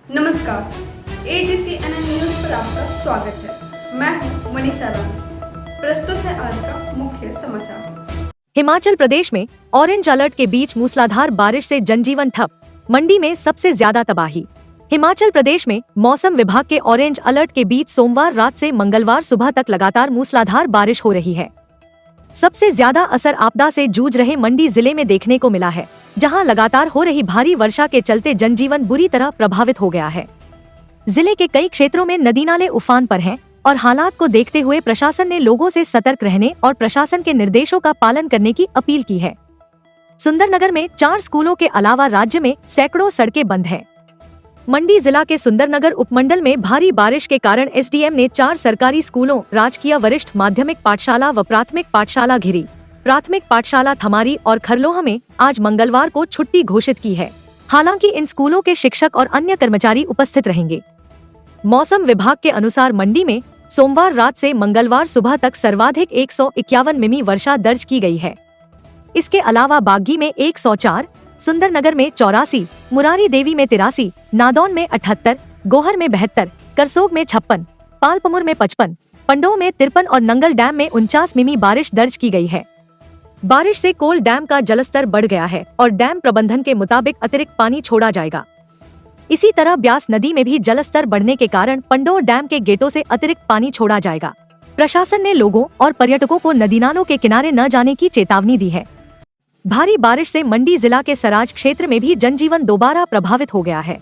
नमस्कार, AGCNN news पर आपका स्वागत है। मैं हूं मनीषा राम। प्रस्तुत है आज का मुख्य समाचार। हिमाचल प्रदेश में ऑरेंज अलर्ट के बीच मूसलाधार बारिश से जनजीवन ठप, मंडी में सबसे ज्यादा तबाही। हिमाचल प्रदेश में मौसम विभाग के ऑरेंज अलर्ट के बीच सोमवार रात से मंगलवार सुबह तक लगातार मूसलाधार बारिश हो रही है। सबसे ज्यादा असर आपदा से जूझ रहे मंडी जिले में देखने को मिला है, जहां लगातार हो रही भारी वर्षा के चलते जनजीवन बुरी तरह प्रभावित हो गया है। जिले के कई क्षेत्रों में नदी नाले उफान पर हैं और हालात को देखते हुए प्रशासन ने लोगों से सतर्क रहने और प्रशासन के निर्देशों का पालन करने की अपील की है। सुंदरनगर में 4 स्कूलों के अलावा राज्य में सैकड़ों सड़कें बंद हैं। मंडी जिला के सुंदरनगर उपमंडल में भारी बारिश के कारण SDM ने 4 सरकारी स्कूलों, राजकीय वरिष्ठ माध्यमिक पाठशाला व प्राथमिक पाठशाला घिरी, प्राथमिक पाठशाला थमारी और खरलोहा में आज मंगलवार को छुट्टी घोषित की है। हालांकि इन स्कूलों के शिक्षक और अन्य कर्मचारी उपस्थित रहेंगे। मौसम विभाग के अनुसार मंडी में सोमवार रात से मंगलवार सुबह तक सर्वाधिक 151 मिमी वर्षा दर्ज की गई है। इसके अलावा बागी में 104, सुंदरनगर में 84, मुरारी देवी में 83, नादौन में 78, गोहर में 72, करसोग में 56, पालपमुर में 55, पंडोह में 53 और नंगल डैम में 49 मिमी बारिश दर्ज की गई है। बारिश से कोल डैम का जलस्तर बढ़ गया है और डैम प्रबंधन के मुताबिक अतिरिक्त पानी छोड़ा जाएगा। इसी तरह ब्यास नदी में भी जलस्तर बढ़ने के कारण पंडोह डैम के गेटों से अतिरिक्त पानी छोड़ा जाएगा। प्रशासन ने लोगों और पर्यटकों को नदी नालों के किनारे न जाने की चेतावनी दी है। भारी बारिश से मंडी जिला के सराज क्षेत्र में भी जनजीवन दोबारा प्रभावित हो गया है।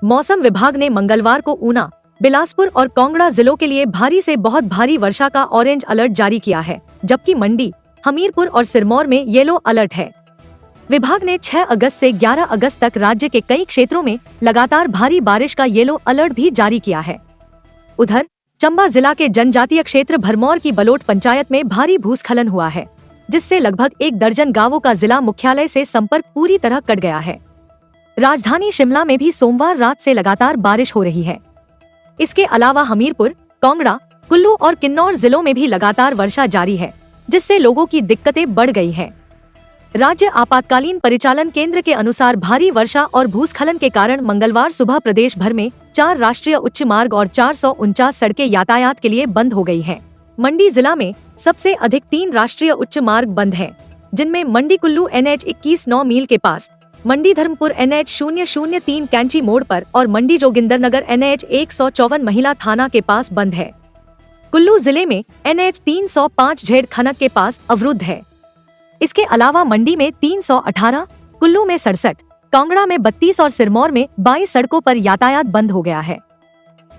मौसम विभाग ने मंगलवार को ऊना, बिलासपुर और कांगड़ा जिलों के लिए भारी से बहुत भारी वर्षा का ऑरेंज अलर्ट जारी किया है, जबकि मंडी, हमीरपुर और सिरमौर में येलो अलर्ट है। विभाग ने 6 अगस्त से 11 अगस्त तक राज्य के कई क्षेत्रों में लगातार भारी बारिश का येलो अलर्ट भी जारी किया है। उधर चंबा जिला के जनजातीय क्षेत्र भरमौर की बलोट पंचायत में भारी भूस्खलन हुआ है, जिससे लगभग 1 दर्जन गांवों का जिला मुख्यालय से संपर्क पूरी तरह कट गया है। राजधानी शिमला में भी सोमवार रात से लगातार बारिश हो रही है। इसके अलावा हमीरपुर, कांगड़ा, कुल्लू और किन्नौर जिलों में भी लगातार वर्षा जारी है, जिससे लोगों की दिक्कतें बढ़ गई हैं। राज्य आपातकालीन परिचालन केंद्र के अनुसार भारी वर्षा और भूस्खलन के कारण मंगलवार सुबह प्रदेश भर में 4 राष्ट्रीय उच्च मार्ग और 449 सड़कें यातायात के लिए बंद हो गई हैं। मंडी जिला में सबसे अधिक 3 राष्ट्रीय उच्च मार्ग बंद हैं, जिनमें मंडी कुल्लू NH 21 9 मील के पास, मंडी धर्मपुर NH 003 कैंची मोड़ पर और मंडी जोगिंदरनगर NH 154 महिला थाना के पास बंद है। कुल्लू जिले में NH 305 झेड़ खनक के पास अवरुद्ध है। इसके अलावा मंडी में 318, कुल्लू में 67, कांगड़ा में 32 और सिरमौर में 22 सड़कों पर यातायात बंद हो गया है।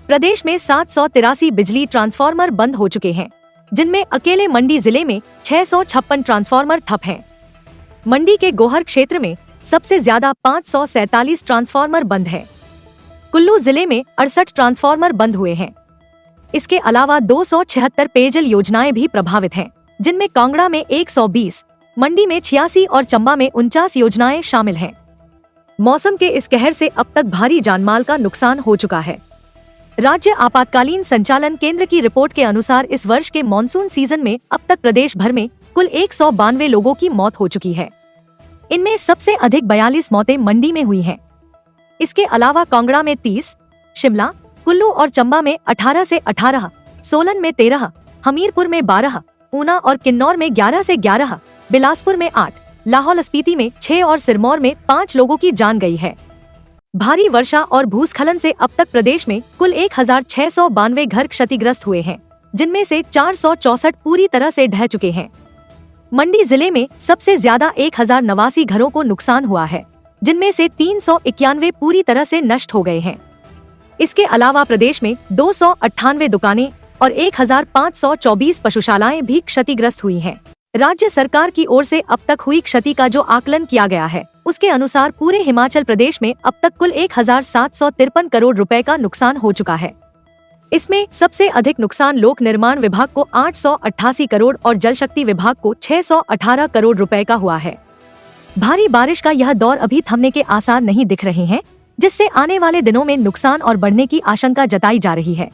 प्रदेश में 783 बिजली ट्रांसफार्मर बंद हो चुके हैं, जिनमें अकेले मंडी जिले में 656 ट्रांसफार्मर ठप हैं। मंडी के गोहर क्षेत्र में सबसे ज्यादा 547 ट्रांसफार्मर बंद है। कुल्लू जिले में 68 ट्रांसफार्मर बंद हुए हैं। इसके अलावा 276 पेयजल योजनाएं भी प्रभावित हैं, जिनमें कांगड़ा में 120, मंडी में 86 और चंबा में 49 योजनाएं शामिल हैं। मौसम के इस कहर से अब तक भारी जानमाल का नुकसान हो चुका है। राज्य आपातकालीन संचालन केंद्र की रिपोर्ट के अनुसार इस वर्ष के मॉनसून सीजन में अब तक प्रदेश भर में कुल 192 लोगों की मौत हो चुकी है। इनमें सबसे अधिक 42 मौतें मंडी में हुई हैं। इसके अलावा कांगड़ा में 30, शिमला, कुल्लू और चंबा में 18 से 18, सोलन में 13, हमीरपुर में 12, ऊना और किन्नौर में 11 से 11, बिलासपुर में 8, लाहौल स्पीति में 6 और सिरमौर में 5 लोगों की जान गई है। भारी वर्षा और भूस्खलन से अब तक प्रदेश में कुल 1692 घर क्षतिग्रस्त हुए हैं, जिनमें से 464 पूरी तरह से ढह चुके हैं। मंडी जिले में सबसे ज्यादा 1089 घरों को नुकसान हुआ है, जिनमें से 391 पूरी तरह से नष्ट हो गए हैं। इसके अलावा प्रदेश में 298 दुकानें और 1524 पशुशालाएं भी क्षतिग्रस्त हुई हैं। राज्य सरकार की ओर से अब तक हुई क्षति का जो आकलन किया गया है, उसके अनुसार पूरे हिमाचल प्रदेश में अब तक कुल 1753 करोड़ रुपए का नुकसान हो चुका है। इसमें सबसे अधिक नुकसान लोक निर्माण विभाग को 888 करोड़ और जल शक्ति विभाग को 618 करोड़ रुपए का हुआ है। भारी बारिश का यह दौर अभी थमने के आसार नहीं दिख रहे हैं, जिससे आने वाले दिनों में नुकसान और बढ़ने की आशंका जताई जा रही है।